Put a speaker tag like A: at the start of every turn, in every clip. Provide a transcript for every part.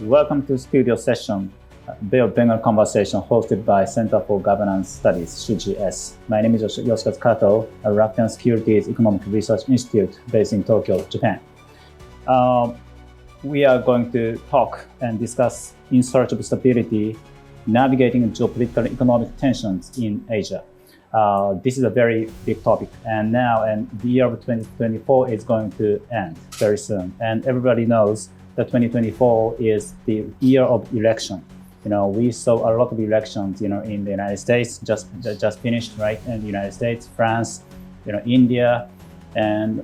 A: Welcome to Studio Session, Bay of Bengal Conversation hosted by Center for Governance Studies, CGS. My name is Yoshikazu Kato, a Rakuten Securities Economic Research Institute based in Tokyo, Japan. We are going to talk and discuss in search of stability, navigating geopolitical and economic tensions in Asia. This is a very big topic, and the year of 2024 is going to end very soon. And everybody knows that 2024 is the year of election. We saw a lot of elections, in the United States, just finished, right? In the United States, France, India, and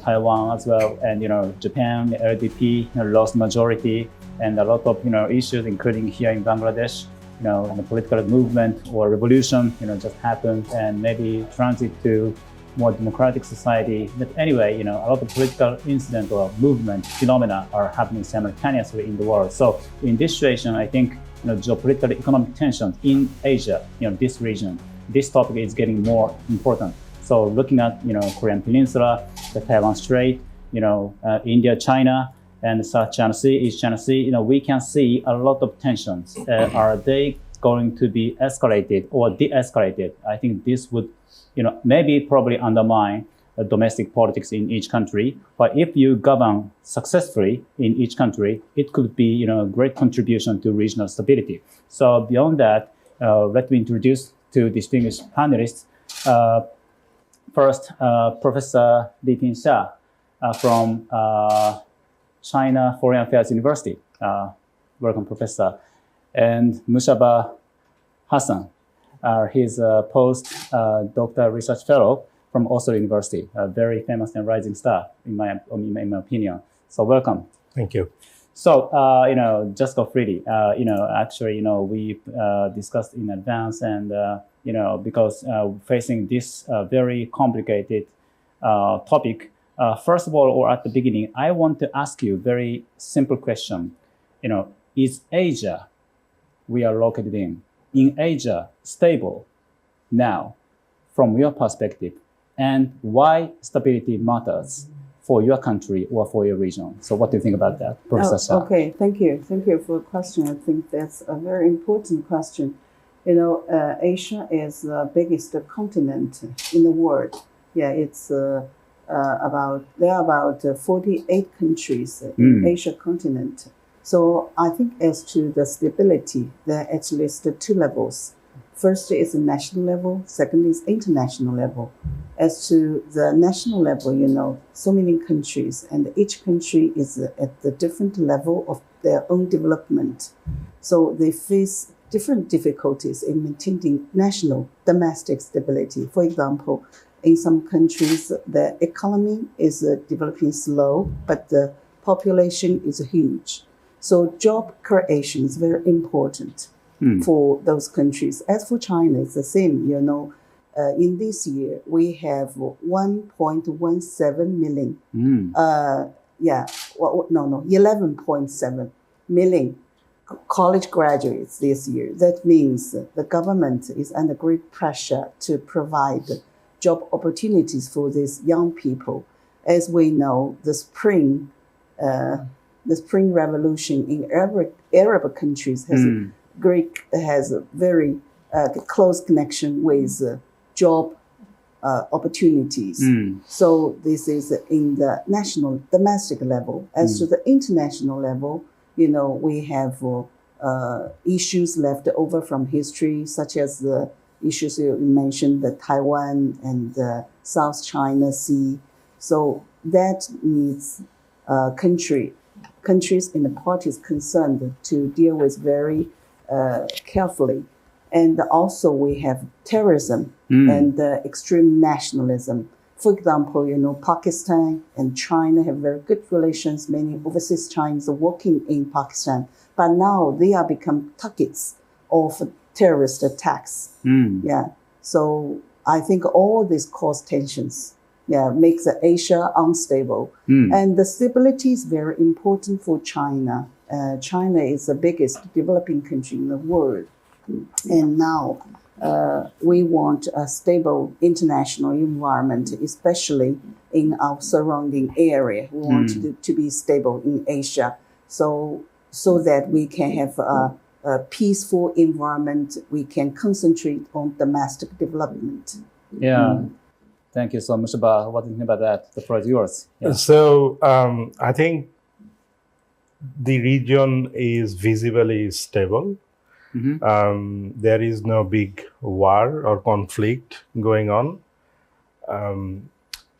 A: Taiwan as well, and Japan, the LDP lost majority, and a lot of issues, including here in Bangladesh. The political movement or revolution, just happened, and maybe transit to more democratic society. But anyway, a lot of political incident or movement phenomena are happening simultaneously in the world. So in this situation, I think, geopolitical economic tensions in Asia, this region, this topic is getting more important. So looking at, Korean Peninsula, the Taiwan Strait, India, China, and South China Sea, East China Sea, we can see a lot of tensions. Are they going to be escalated or de-escalated? I think this would, maybe probably undermine domestic politics in each country. But if you govern successfully in each country, it could be, a great contribution to regional stability. So beyond that, let me introduce two distinguished panelists. First, Professor Li-Ping Xia from China Foreign Affairs University. Welcome, Professor. And Mubashar Hasan. He's a post-doctoral research fellow from Oslo University, a very famous and rising star, in my opinion. So welcome.
B: Thank you.
A: So, just go freely. Actually, we discussed in advance, and, because facing this very complicated topic, first of all, or at the beginning, I want to ask you a very simple question. Is Asia we are located in Asia stable now from your perspective? And why stability matters for your country or for your region? So what do you think about that, Professor Xia?
C: Okay, thank you. Thank you for the question. I think that's a very important question. Asia is the biggest continent in the world. Yeah, it's there are about 48 countries in Asia continent. So I think as to the stability, there are at least two levels. First is the national level, second is international level. As to the national level, so many countries, and each country is at the different level of their own development. So they face different difficulties in maintaining national domestic stability. For example, in some countries, the economy is developing slow, but the population is huge. So job creation is very important for those countries. As for China, it's the same. In this year, we have 1.17 million. 11.7 million college graduates this year. That means the government is under great pressure to provide job opportunities for these young people. As we know, the Spring Revolution in Arab countries has a very close connection with job opportunities. So this is in the national domestic level. As to the international level, we have issues left over from history, such as the issues you mentioned, the Taiwan and the South China Sea. So that needs countries and the parties concerned to deal with very carefully. And also we have terrorism and extreme nationalism. For example, Pakistan and China have very good relations. Many overseas Chinese are working in Pakistan, but now they are become targets of terrorist attacks. Yeah. So I think all these cause tensions. Makes Asia unstable. And the stability is very important for China. China is the biggest developing country in the world. And now we want a stable international environment, especially in our surrounding area. We want to be stable in Asia. So so that we can have a peaceful environment. We can concentrate on domestic development.
A: Yeah. Thank you so much. About what do you think about that? The floor is yours. Yeah.
B: So I think the region is visibly stable. There is no big war or conflict going on.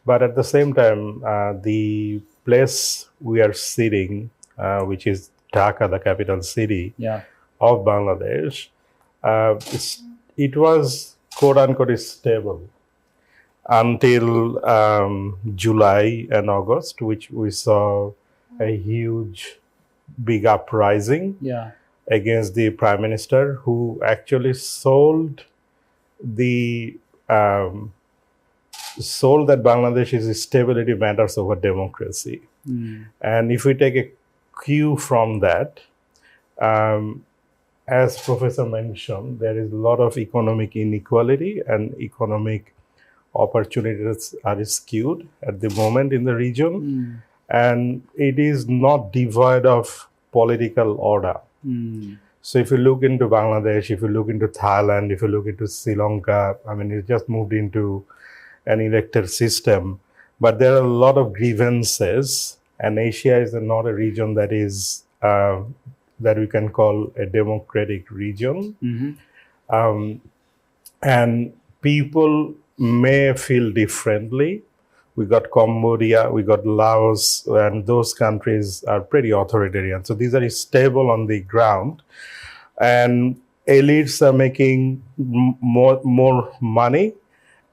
B: But at the same time, the place we are sitting, which is Dhaka, the capital city of Bangladesh, it was quote unquote stable until July and August, which we saw a huge, big uprising against the prime minister, who actually sold that Bangladesh's stability matters over democracy. And if we take a cue from that, as Professor mentioned, there is a lot of economic inequality and economic opportunities are skewed at the moment in the region. And it is not devoid of political order. So if you look into Bangladesh, if you look into Thailand, if you look into Sri Lanka, I mean, it just moved into an elected system. But there are a lot of grievances, and Asia is not a region that is that we can call a democratic region. And people may feel differently. We got Cambodia, we got Laos, and those countries are pretty authoritarian. So these are stable on the ground, and elites are making more money,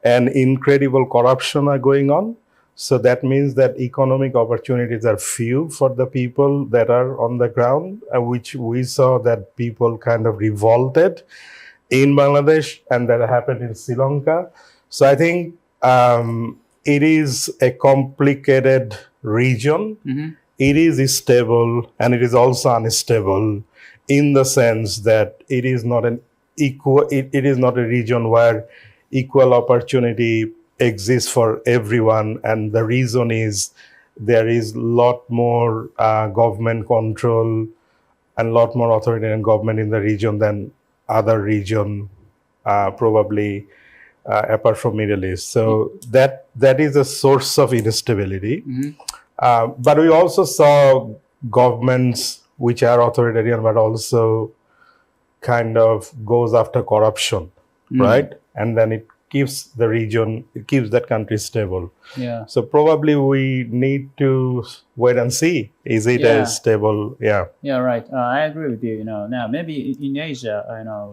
B: and incredible corruption are going on. So that means that economic opportunities are few for the people that are on the ground, which we saw that people kind of revolted in Bangladesh, and that happened in Sri Lanka. So I think it is a complicated region. It is stable, and it is also unstable in the sense that it is not an equal. It is not a region where equal opportunity exists for everyone, and the reason is there is a lot more government control and a lot more authoritarian government in the region than other region, probably apart from Middle East. So that is a source of instability. But we also saw governments which are authoritarian, but also kind of goes after corruption, right? And then it keeps the region, it keeps that country stable. So probably we need to wait and see. Is it a stable? Yeah,
A: right. I agree with you. Now maybe in Asia,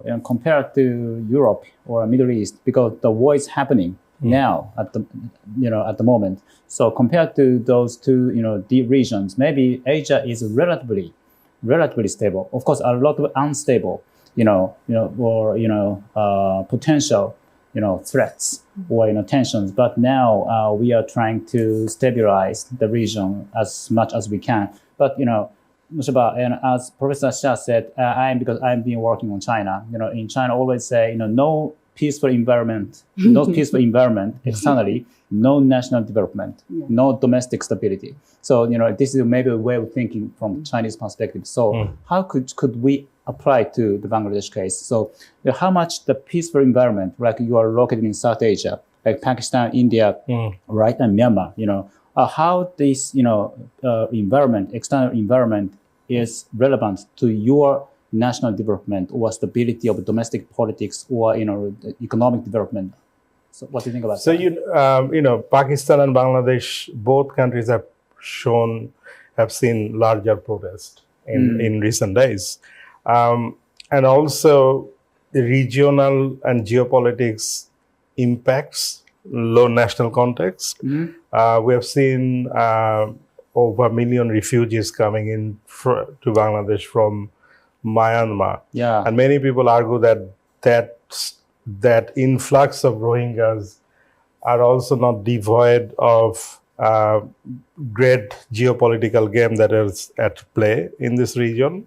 A: and compared to Europe or Middle East, because the war is happening now at the moment. So compared to those two, deep regions, maybe Asia is relatively stable. Of course, a lot of unstable, or potential, threats or tensions. But now we are trying to stabilize the region as much as we can. But Mushaba, and as Professor Shah said, because I've been working on China. In China, always say no peaceful environment, externally, no national development, no domestic stability. So this is maybe a way of thinking from Chinese perspective. So how could we apply to the Bangladesh case? So how much the peaceful environment, like you are located in South Asia, like Pakistan, India, right, and Myanmar, how this environment, external environment, is relevant to your national development or stability of domestic politics or economic development. So what do you think about that?
B: So Pakistan and Bangladesh, both countries have seen larger protests in recent days. And also the regional and geopolitics impacts low national context. We have seen over 1 million refugees coming in to Bangladesh from Myanmar. And many people argue that influx of Rohingyas are also not devoid of great geopolitical game that is at play in this region.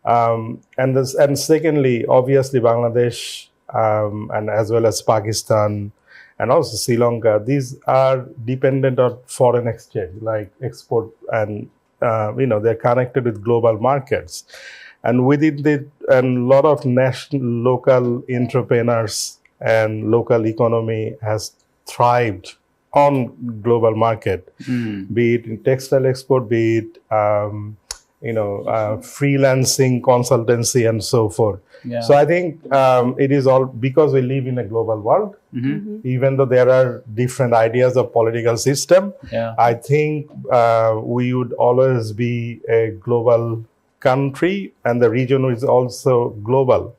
B: And secondly, obviously Bangladesh and as well as Pakistan and also Sri Lanka, these are dependent on foreign exchange, like export and they're connected with global markets. And within the, and a lot of local entrepreneurs and local economy has thrived on global market, be it in textile export, be it freelancing, consultancy, and so forth.
A: Yeah.
B: So I think it is all because we live in a global world. Even though there are different ideas of political system, I think we would always be a global country, and the region is also global.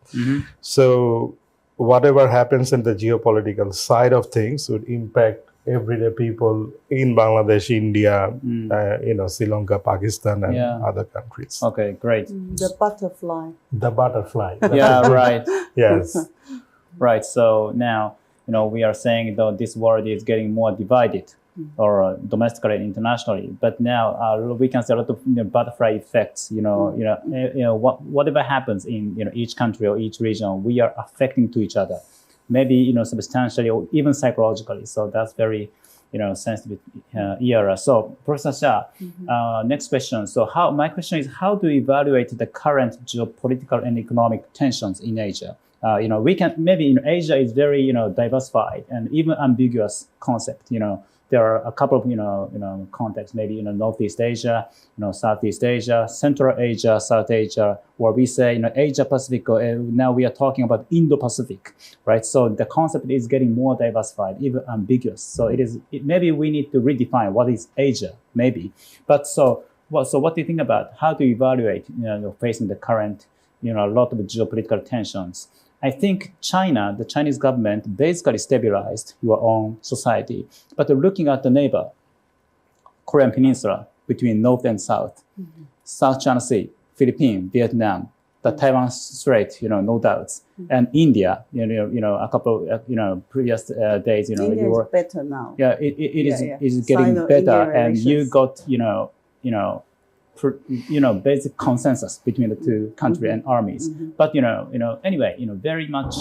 B: So whatever happens in the geopolitical side of things would impact everyday people in Bangladesh, India, Sri Lanka, Pakistan, and other countries.
A: Okay, great.
C: The butterfly.
B: The butterfly.
A: Yeah, right.
B: Yes.
A: Right. So now, we are saying that this world is getting more divided, or domestically and internationally. But now we can see a lot of butterfly effects. Whatever happens in each country or each region, we are affecting to each other. Maybe substantially or even psychologically. So that's very sensitive era. So Professor Shah, next question. So my question is, how do you evaluate the current geopolitical and economic tensions in Asia? We can maybe Asia is very diversified and even ambiguous concept. There are a couple of contexts, maybe Northeast Asia, Southeast Asia, Central Asia, South Asia, where we say Asia Pacific. Now we are talking about Indo-Pacific, right? So the concept is getting more diversified, even ambiguous. So maybe we need to redefine what is Asia, maybe. But so what do you think about how to evaluate facing the current a lot of geopolitical tensions? I think the Chinese government basically stabilized your own society. But looking at the neighbor, Korean Peninsula, between North and South, South China Sea, Philippines, Vietnam, the Taiwan Strait, no doubts, and India, a couple, previous days,
C: India
A: you were
C: is better now.
A: Yeah, it is getting better, and you got, basic consensus between the two country and armies. But anyway, very much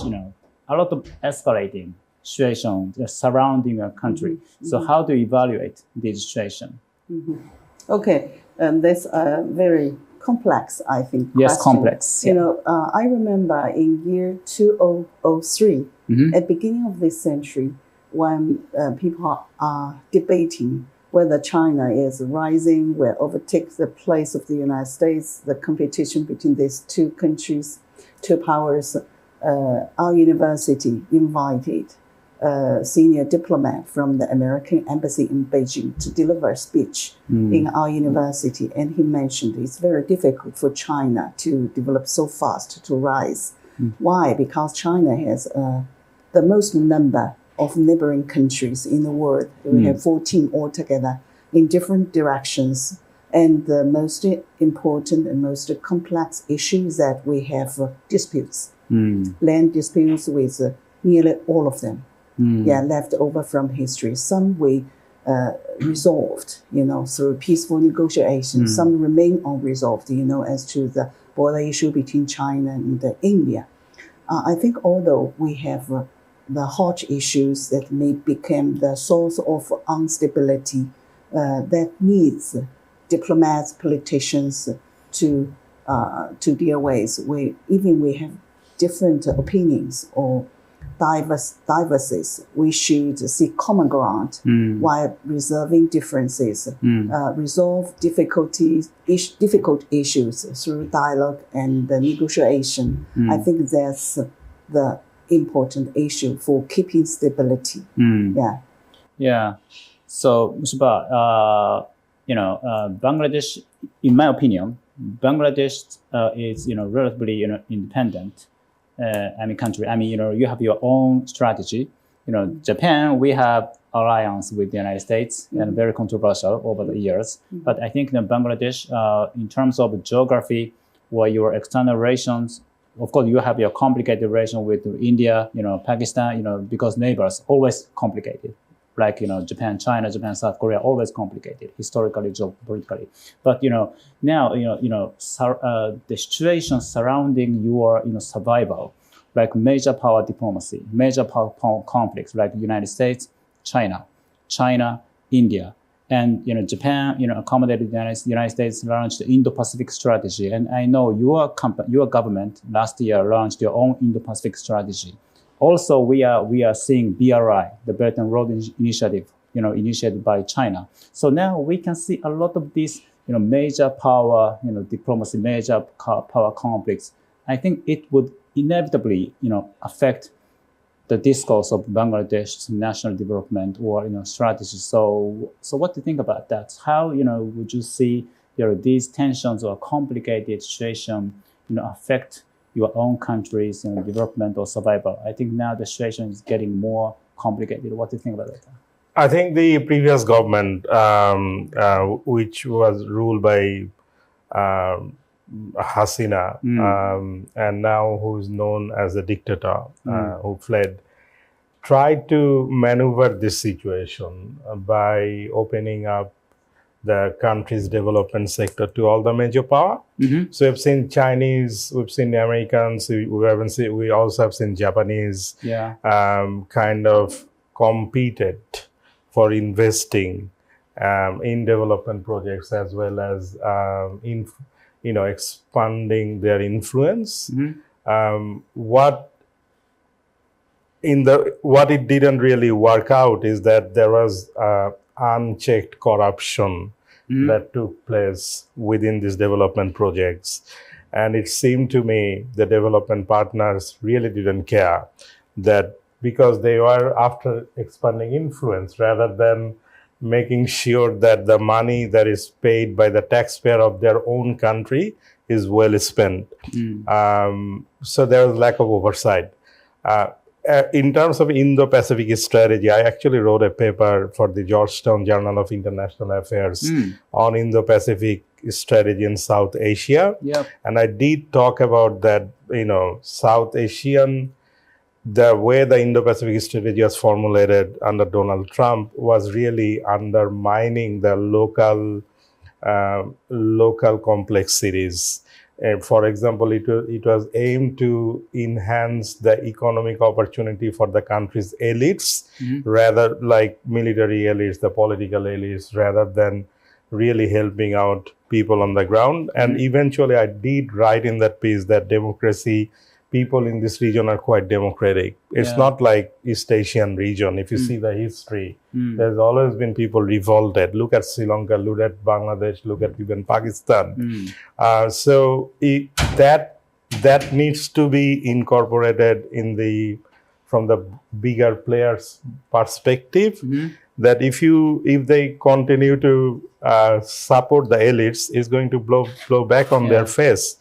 A: a lot of escalating situation surrounding a country. So how do you evaluate this situation?
C: Okay, that's a very complex, I think.
A: Yes,
C: question.
A: complex.
C: I remember in year 2003, at the beginning of this century, when people are debating whether China is rising, will overtake the place of the United States, the competition between these two countries, two powers, our university invited a senior diplomat from the American embassy in Beijing to deliver a speech in our university. And he mentioned it's very difficult for China to develop so fast, to rise. Why? Because China has the most number of neighboring countries in the world. We have 14 altogether in different directions. And the most important and most complex issue is that we have disputes, land disputes with nearly all of them, left over from history. Some we resolved, through peaceful negotiation. Some remain unresolved, as to the border issue between China and India. I think although we have the hot issues that may become the source of instability, that needs diplomats, politicians to deal with. We have different opinions or diverses. We should seek common ground while resolving differences, resolve difficult issues through dialogue and negotiation. I think that's the important issue for keeping stability.
A: Yeah. So, Mubashar, Bangladesh, in my opinion, Bangladesh is relatively independent country. You have your own strategy. Japan, we have alliance with the United States and very controversial over the years. But I think Bangladesh, in terms of geography or your external relations, of course, you have your complicated relation with India, Pakistan, because neighbors always complicated. Like, Japan, China, Japan, South Korea, always complicated, historically, geopolitically. But, now, the situation surrounding your, survival, like major power diplomacy, major power conflicts, like the United States, China, India, And Japan, accommodated the United States launched the Indo-Pacific strategy, and I know your government last year launched your own Indo-Pacific strategy. Also, we are seeing BRI, the Belt and Road Initiative, initiated by China. So now we can see a lot of these, major power, diplomacy, major power conflicts. I think it would inevitably, affect the discourse of Bangladesh's national development or strategy. So what do you think about that? How would you see these tensions or complicated situation affect your own country's development or survival? I think now the situation is getting more complicated. What do you think about that?
B: I think the previous government, which was ruled by Hasina, and now who's known as a dictator, who fled, tried to maneuver this situation by opening up the country's development sector to all the major power. So we've seen Chinese, we've seen the Americans, we also have seen Japanese kind of competed for investing in development projects, as well as expanding their influence. What it didn't really work out is that there was unchecked corruption that took place within these development projects. And it seemed to me the development partners really didn't care, that because they were after expanding influence rather than making sure that the money that is paid by the taxpayer of their own country is well spent. So there was lack of oversight. In terms of Indo-Pacific strategy, I actually wrote a paper for the Georgetown Journal of International Affairs on Indo-Pacific strategy in South Asia. And I did talk about that, South Asian, the way the Indo-Pacific strategy was formulated under Donald Trump was really undermining the local complexities. For example, it was aimed to enhance the economic opportunity for the country's elites, rather like military elites, the political elites, rather than really helping out people on the ground. And eventually I did write in that piece that people in this region are quite democratic. It's not like East Asian region. If you see the history, there's always been people revolted. Look at Sri Lanka, look at Bangladesh, look at even Pakistan. So that needs to be incorporated from the bigger players' perspective. That if they continue to support the elites, is going to blow back on their face.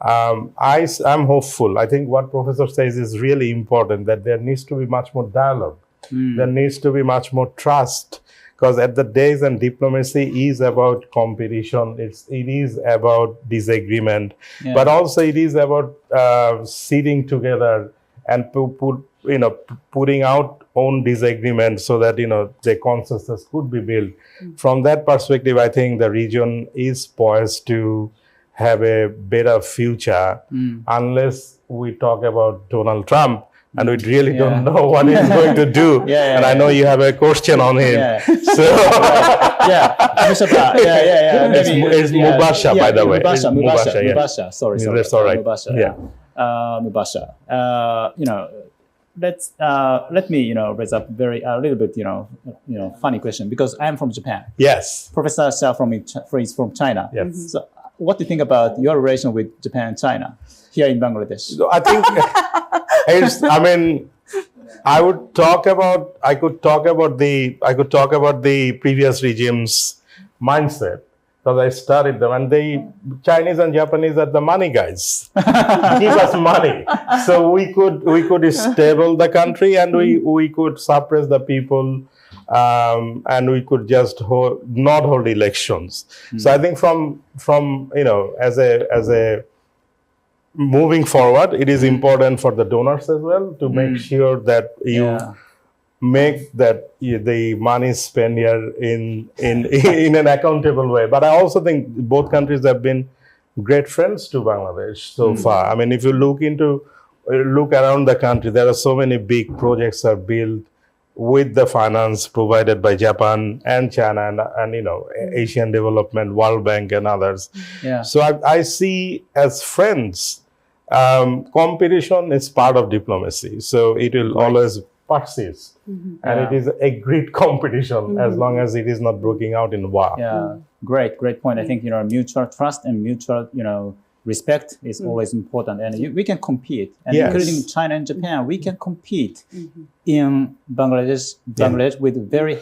B: I'm hopeful. I think what Professor says is really important, that there needs to be much more dialogue. There needs to be much more trust, because at the days and diplomacy is about competition. It is about disagreement, but also it is about sitting together and putting out own disagreement so that the consensus could be built. From that perspective, I think the region is poised to have a better future, unless we talk about Donald Trump, and we really don't know what he's going to do. And I know you have a question on him. So it's Mubashar, by the way.
A: Mubashar. Sorry.
B: That's all right.
A: Mubashar. Let me raise up a little bit funny question, because I'm from Japan.
B: Yes.
A: Professor Xiao is from China.
B: Yes.
A: So what do you think about your relation with Japan and China here in Bangladesh?
B: So I think I could talk about the previous regime's mindset, because I studied them, and the Chinese and Japanese are the money guys. Give us money, so we could stable the country, and we could suppress the people, and we could just not hold elections. So I think from as a moving forward, it is important for the donors as well to make sure that you make that the money is spent here in an accountable way. But I also think both countries have been great friends to Bangladesh so far. I mean, if you look around the country, there are so many big projects are built with the finance provided by Japan and China and Asian Development, World Bank and others.
A: Yeah.
B: So I see as friends, competition is part of diplomacy. So it will always persist. And it is a great competition as long as it is not breaking out in war.
A: Yeah, great point. I think mutual trust and mutual respect is always important, and we can compete, and including China and Japan, we can compete in Bangladesh with very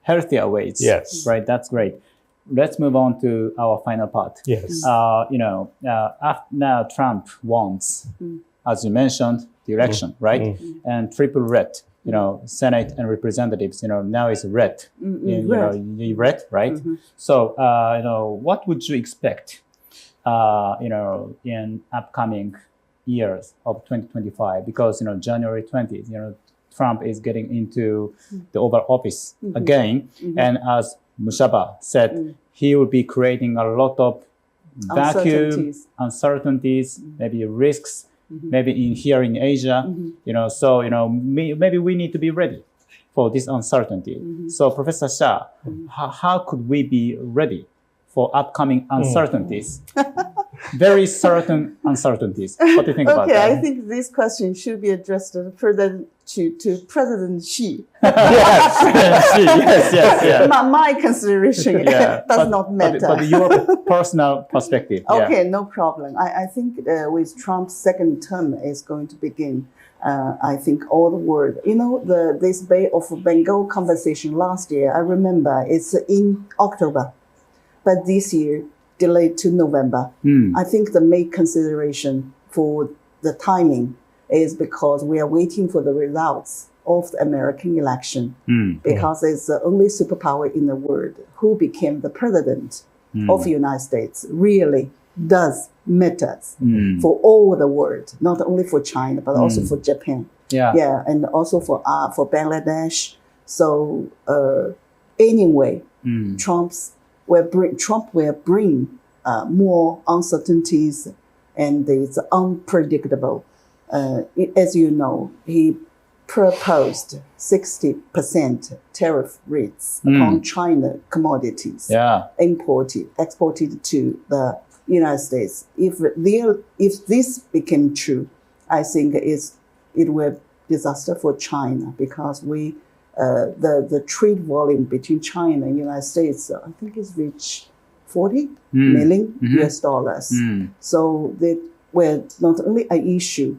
A: healthier ways.
B: Yes,
A: right. That's great. Let's move on to our final part.
B: Yes,
A: now Trump wants, as you mentioned, the election, right? And triple red. Senate and representatives. Now it's red. Red, right? So, what would you expect? In upcoming years of 2025, because January 20th, Trump is getting into the Oval Office again, and as Mubashar said, he will be creating a lot of vacuum, uncertainties, maybe risks, maybe here in Asia. So maybe we need to be ready for this uncertainty. So, Professor Shah, how could we be ready for upcoming uncertainties? Very certain uncertainties. What do you think about that?
C: Okay, I think this question should be addressed to President Xi.
A: Yes.
C: My consideration does not matter.
A: But your personal perspective.
C: Okay, no problem. I think with Trump's second term is going to begin. I think all the world, this Bay of Bengal conversation last year, I remember it's in October. But this year, delayed to November. I think the main consideration for the timing is because we are waiting for the results of the American election, because it's the only superpower in the world who became the president of the United States really does matter for all the world, not only for China, but also for Japan. And also for Bangladesh. So anyway, Trump will bring more uncertainties, and it's unpredictable. As you know, he proposed 60% tariff rates upon China commodities exported to the United States. If this became true, I think it will be disaster for China, because the trade volume between China and the United States, I think, is reached 40 million US dollars. So that were not only an issue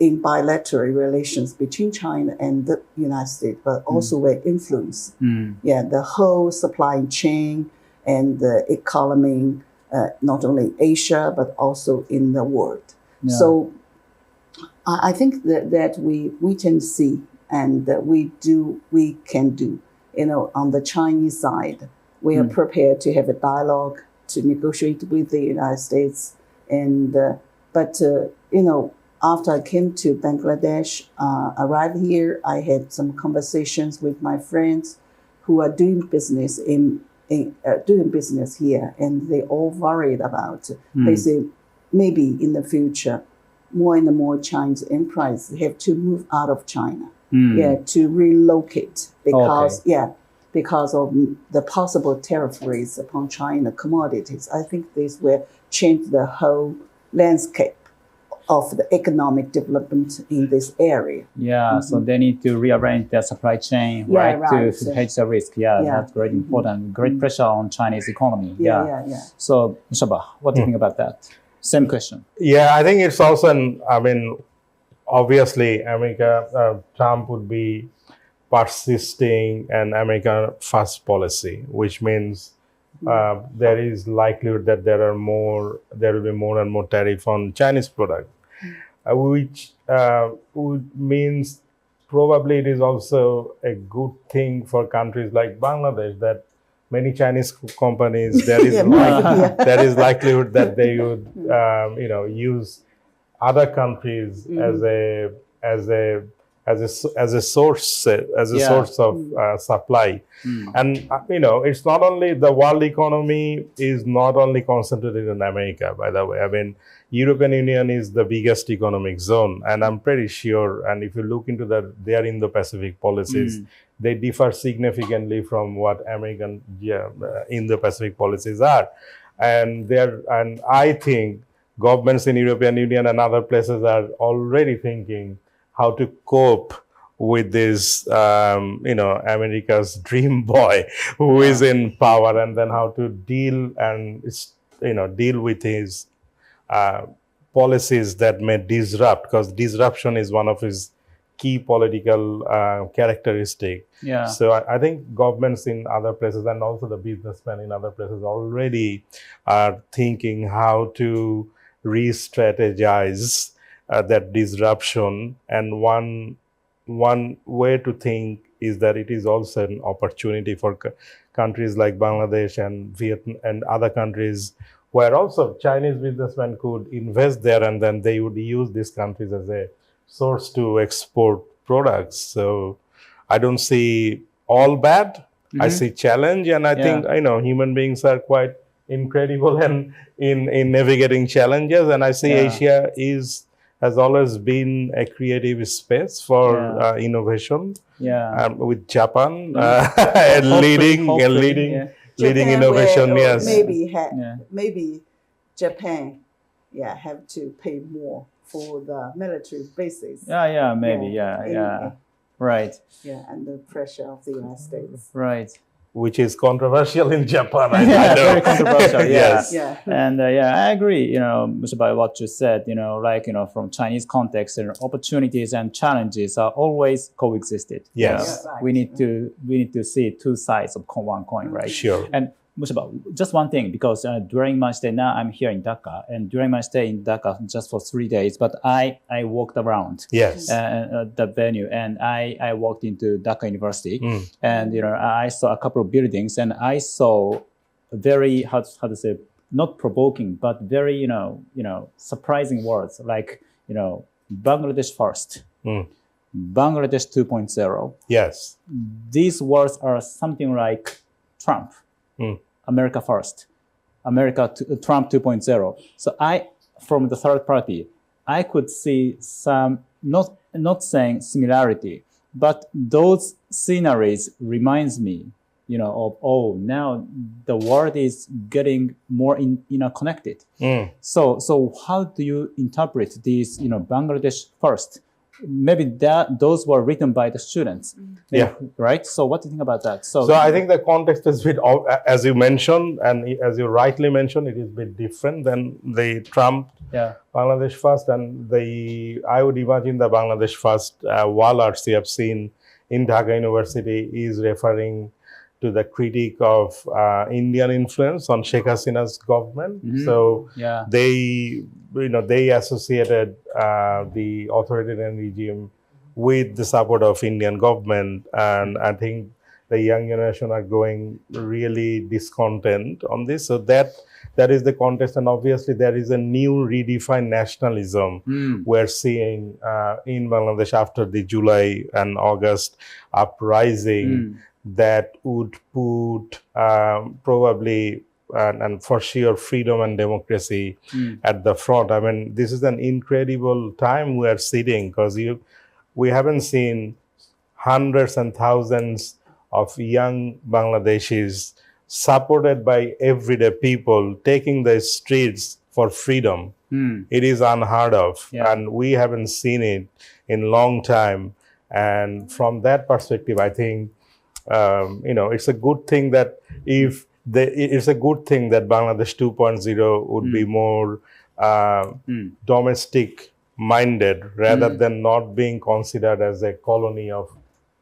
C: in bilateral relations between China and the United States, but also will influence the whole supply chain and the economy, not only Asia, but also in the world. So I think that we can see, and we can do, on the Chinese side. We are prepared to have a dialogue, to negotiate with the United States. And after I came to Bangladesh, arrived here, I had some conversations with my friends who are doing business here, and they all worried about. They say maybe in the future, more and more Chinese enterprises have to move out of China, to relocate because of the possible tariff rates upon China commodities. I think this will change the whole landscape of the economic development in this area.
A: So they need to rearrange their supply chain, to hedge the risk. That's very important. Great pressure on Chinese economy. So, Mubashar, what do you think about that? Same question.
B: I think it's also obviously, Trump would be persisting an American first policy, which means there is likelihood that there will be more and more tariff on Chinese products, which means probably it is also a good thing for countries like Bangladesh that many Chinese companies, there is likelihood that they would use other countries as a as a source
A: Yeah.
B: source of supply. And it's not only the world economy is not only concentrated in America, by the way. I mean, European Union is the biggest economic zone, and I'm pretty sure, and if you look into their Indo-Pacific policies, they differ significantly from what American Indo-Pacific policies are. And I think governments in European Union and other places are already thinking how to cope with this, America's dream boy who is in power, and then how to deal with his policies that may disrupt, because disruption is one of his key political characteristic.
A: Yeah.
B: So I think governments in other places and also the businessmen in other places already are thinking how to re-strategize that disruption. And one way to think is that it is also an opportunity for countries like Bangladesh and Vietnam and other countries where also Chinese businessmen could invest there, and then they would use these countries as a source to export products. So I don't see all bad. I see challenge, and I think human beings are quite incredible and in navigating challenges. And I see Asia has always been a creative space for innovation.
A: Yeah.
B: With Japan leading innovation.
C: Will
B: Yes.
C: maybe Japan, have to pay more for the military bases.
A: Maybe. Right.
C: Yeah, and the pressure of the United States.
A: Right.
B: Which is controversial in Japan. I know.
A: Very controversial.
B: Yes.
C: Yeah.
A: And I agree, much about what you said, from Chinese context, opportunities and challenges are always coexisted.
B: Yes.
C: Right.
A: We need to see two sides of one coin, right?
B: Sure.
A: And just one thing, because during my stay, now I'm here in Dhaka, and during my stay in Dhaka just for 3 days, but I walked around the venue, and I walked into Dhaka University, and I saw a couple of buildings, and I saw very how to say, not provoking, but very surprising words like Bangladesh first, Bangladesh 2.0.
B: Yes.
A: These words are something like Trump. America first, Trump 2.0. So from the third party, I could see some, not saying similarity, but those sceneries reminds me, of, now the world is getting more connected. So how do you interpret these, Bangladesh first? Maybe those were written by the students. Right? So what do you think about that?
B: So I think the context is a bit, as you mentioned, and as you rightly mentioned, it is a bit different than the Trump Bangladesh first. And I would imagine the Bangladesh first wall arts you have seen in Dhaka University is referring to the critique of Indian influence on Sheikh Hasina's government. So they associated the authoritarian regime with the support of Indian government, and I think the young generation are growing really discontent on this. So that is the context, and obviously there is a new redefined nationalism we're seeing in Bangladesh after the July and August uprising. That would put probably and for sure freedom and democracy at the front. I mean, this is an incredible time we are sitting, because we haven't seen hundreds and thousands of young Bangladeshis supported by everyday people taking the streets for freedom. It is unheard of, and we haven't seen it in a long time. And from that perspective, I think it's a good thing that it's a good thing that Bangladesh 2.0 would be more domestic minded rather than not being considered as a colony of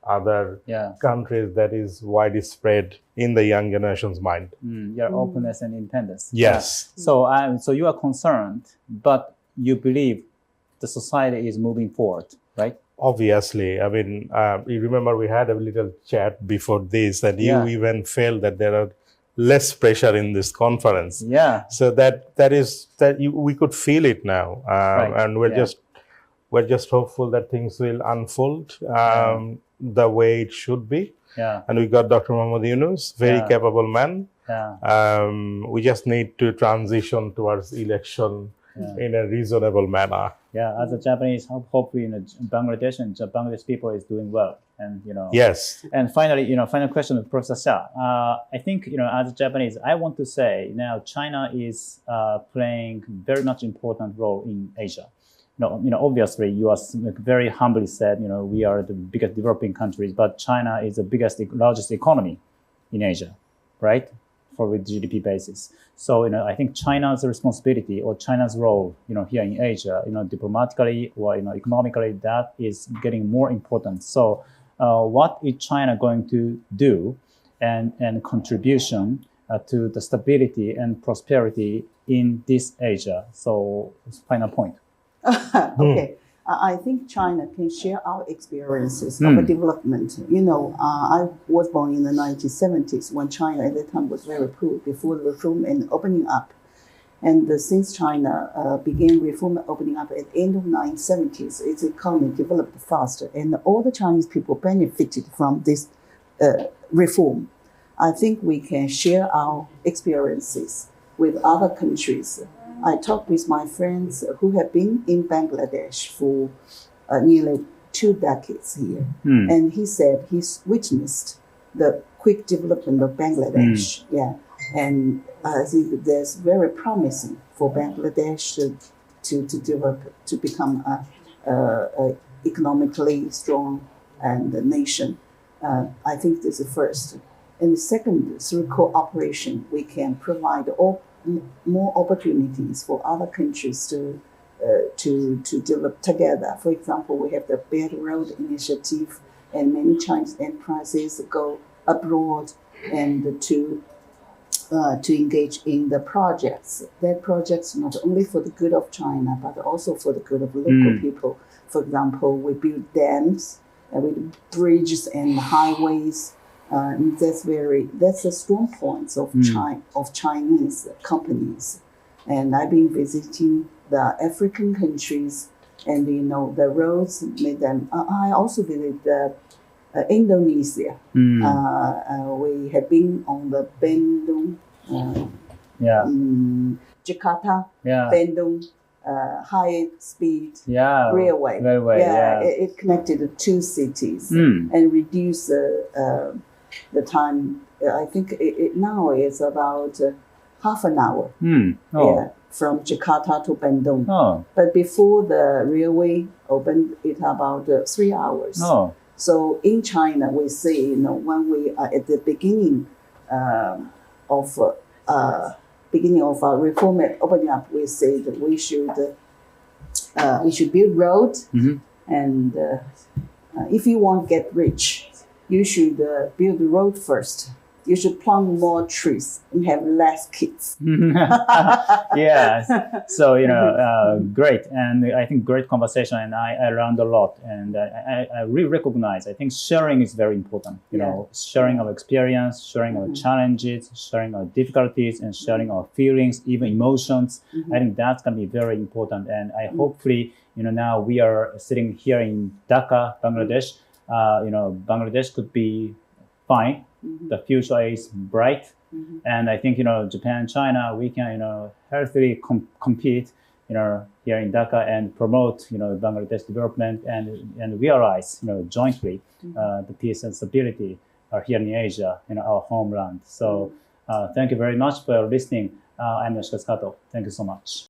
B: other countries that is widespread in the young generation's mind.
A: Your openness and independence.
B: Yes.
A: So you are concerned, but you believe the society is moving forward, right?
B: Obviously. I mean, you remember we had a little chat before this, and you even felt that there are less pressure in this conference.
A: Yeah.
B: So we could feel it now, and we're just we're just hopeful that things will unfold the way it should be.
A: Yeah.
B: And we got Dr. Mohammad Yunus, very capable man.
A: Yeah.
B: We just need to transition towards election in a reasonable manner.
A: Yeah, as a Japanese, hopefully, Bangladesh and Bangladesh people is doing well, and
B: Yes.
A: And finally, final question of Professor Shah. I think as a Japanese, I want to say now China is playing very much important role in Asia. Obviously, you are very humbly said, we are the biggest developing countries, but China is the largest economy in Asia, right? For the GDP basis. So, I think China's responsibility or China's role, here in Asia, diplomatically or, economically, that is getting more important. So, what is China going to do and contribution to the stability and prosperity in this Asia? So, final point.
C: Okay. I think China can share our experiences of development. I was born in the 1970s when China at that time was very poor before the reform and opening up. And since China began reform and opening up at the end of the 1970s, its economy developed faster, and all the Chinese people benefited from this reform. I think we can share our experiences with other countries. I talked with my friends who have been in Bangladesh for nearly 2 decades here. And he said he's witnessed the quick development of Bangladesh. Yeah. And I think that's very promising for Bangladesh to develop, to become a economically strong and a nation. I think this is first. And the second, through cooperation, we can provide more opportunities for other countries to develop together. For example, we have the Belt Road Initiative, and many Chinese enterprises go abroad and to engage in the projects. That projects not only for the good of China, but also for the good of local people. For example, we build dams, we build bridges and highways. That's a strong point of Chinese companies. And I've been visiting the African countries, and the roads made them. I also visited Indonesia. We have been on the Bandung, Jakarta, Bandung high-speed railway. It connected the 2 cities and reduced the time. I think it now is about half an hour from Jakarta to Bandung. But before the railway opened, it about 3 hours. So in China, we see, when we are at the beginning of reform and opening up, we say that we should build road, and if you want to get rich, you should build the road first. You should plant more trees and have less kids.
A: Yes. So, great. And I think great conversation, and I learned a lot. And I really recognize, I think sharing is very important. Sharing our experience, sharing our challenges, sharing our difficulties, and sharing our feelings, even emotions. I think that's going to be very important. And I hopefully, now we are sitting here in Dhaka, Bangladesh. Bangladesh could be fine. The future is bright. And I think, Japan and China, we can, healthily compete, here in Dhaka and promote, Bangladesh development and realize, jointly, the peace and stability here in Asia, our homeland. So thank you very much for listening. I'm Yoshikazu Kato. Thank you so much.